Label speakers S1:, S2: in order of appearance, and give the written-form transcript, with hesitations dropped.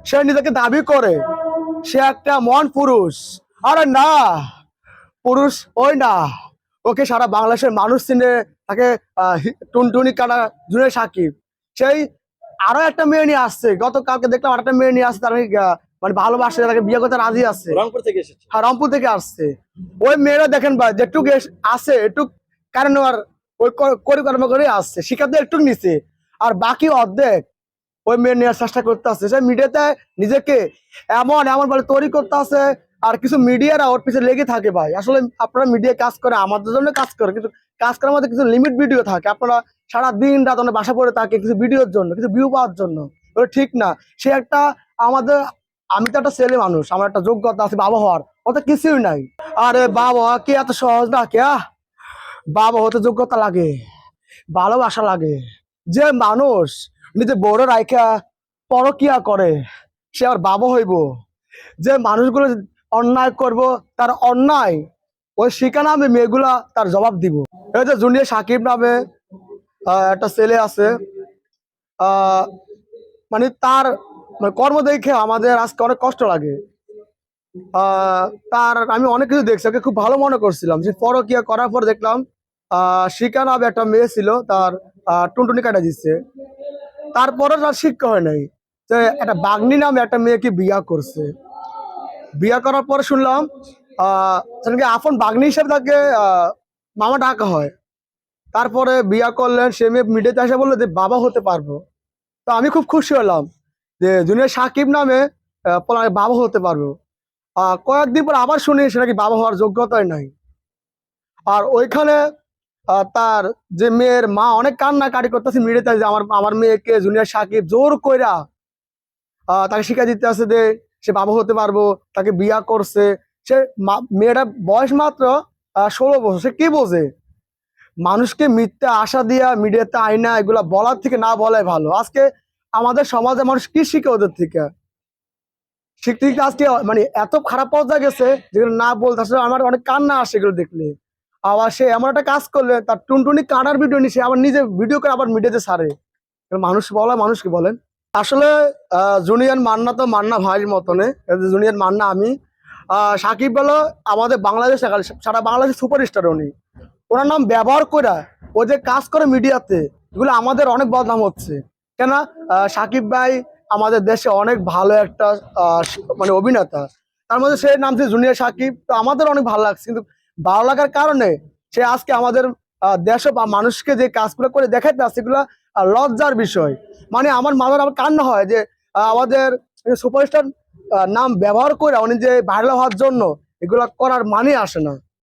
S1: সে নিজেকে দাবি করে সে একটা মহান পুরুষ। আরে না, পুরুষ ওই না, ওকে সারা বাংলাদেশের মানুষ চিনে। তাকে টুনটুনি কানা জুনিয়র সাকিব। সেই আরো একটা মেয়ে নিয়ে আসছে, গতকালকে দেখলাম আর একটা মেয়ে নিয়ে আসছে, তার মানে ভালোবাসে, তাকে বিয়ে করতে রাজি আছে।
S2: রংপুর থেকে এসেছে।
S1: হ্যাঁ, রংপুর থেকে আসছে। ওই মেয়েরা দেখেন ভাই, যেটুক আছে একটু কারণ আর ওই পরিকল্পনা করে আসছে, শিক্ষার্থী একটু নিচে, আর বাকি অর্ধেক ওই মেয়ে নেওয়ার চেষ্টা করতে আসছে। সে মিডিয়াতে নিজেকে এমন এমন বলে তৈরি করতে আছে, আর কিছু মিডিয়ারা ওর পিছনে লেগে থাকে। ভাই আসলে আপনারা মিডিয়া কাজ করে আমাদের জন্য কাজ করে, কিন্তু কাজ করার মধ্যে কিছু লিমিট ভিডিও থাকে। আপনারা সারা দিন রাত অনেক বাসা পড়ে থাকে কিছু ভিডিওর জন্য, কিছু ভিউ পাওয়ার জন্য। ওটা ঠিক না। সে একটা আমাদের, আমি তো একটা ছেলে মানুষ, আমার একটা যোগ্যতা আছে বাবা হওয়ার, ওটা কিছুই নাই। আরে বাবা হওয়া কি এত সহজ না? কে বাবা হতে যোগ্যতা লাগে, ভালোবাসা লাগে। যে মানুষ নিজে বড় রাইখা পরকিয়া করে সে আর বাবা হইব। যে মানুষগুলো অন্যায় করব, তার অন্যায় ওই শিখা নামে মেয়েগুলা তার জবাব দিব। এই যে জুনিয়র সাকিব নামে একটা ছেলে আছে, আহ মানে তার মানে কর্ম দেখে আমাদের আজকে অনেক কষ্ট লাগে। তার আমি অনেক কিছু দেখছি, ওকে খুব ভালো মনে করছিলাম। সে পরকিয়া করার পর দেখলাম শিখা নামে একটা মেয়ে ছিল, তার টুনটুনি কাটা দিচ্ছে। তারপরে তার শিক্ষা হয় নাই, যে একটা বাগনি নামে একটা মেয়েকে বিয়া করছে। বিয়া করার পরে শুনলাম সেটাকে আপন বাগনি হিসেবে তাকে মামা ডাকা হয়। তারপরে বিয়া করলেন, সে মেয়ে মিডিয়াতে এসে বললো যে বাবা হতে পারবো। তো আমি খুব খুশি হলাম যে জুনিয়র সাকিব নামে বাবা হতে পারবো। কয়েকদিন পর আবার শুনি সে নাকি বাবা হওয়ার যোগ্যতাই নাই। আর ওইখানে তার যে মেয়ের মা অনেক কান্নাকাটি করতেছে মিডিয়াতে, যে আমার আমার মেয়েকে জুনিয়র সাকিব জোর কইরা তাকে শিক্ষা দিতে আছে যে সে বাবা হতে পারবো, তাকে বিয়া করছে। সে মেয়েটা বয়স মাত্র 16 বছর, সে কি বোঝে? মানুষকে মিথ্যা আশা দিয়া মিডিয়াতে আয়না এগুলা বলার থেকে না বলাই ভালো। আজকে আমাদের সমাজে মানুষ কি শিখে ওদের থেকে? শিখতে শিখতে আজকে মানে এত খারাপ পর্যায়ে গেছে যেগুলো না বলতে আসলে আমার অনেক কান্না আসে এগুলো দেখলে। আবার সে এমন একটা কাজ করলে, তার টুনটুনি কানার ভিডিও নিয়ে সে আবার নিজে ভিডিও করে আবার মিডিয়াতে ছাড়ে। মানুষ বলা মানুষকে বলেন আসলে জুনিয়র মান্না তো মান্না ভাইয়ের মতনে, জুনিয়র মান্না আমি। সাকিব বলো আমাদের বাংলাদেশ, সারা বাংলাদেশ সুপারস্টার উনি। ওনার নাম ব্যবহার করে ও যে কাজ করে মিডিয়াতে, এগুলো আমাদের অনেক বদনাম হচ্ছে। কেন? সাকিব ভাই আমাদের দেশে অনেক ভালো একটা মানে অভিনেতা, তার মধ্যে সে নাম ছিল জুনিয়র সাকিব। তো আমাদের অনেক ভালো লাগছে, কিন্তু ভালো লাগার কারণে সে আজকে আমাদের দেশে বা মানুষকে যে কাজগুলো করে দেখাইতে আসছে, এগুলো লজ্জার বিষয়। মানে আমার মাথার আমার কান্না হয় যে আমাদের সুপারস্টার নাম ব্যবহার করে উনি যে ভাইরাল হওয়ার জন্য এগুলা করার মানে আসে না।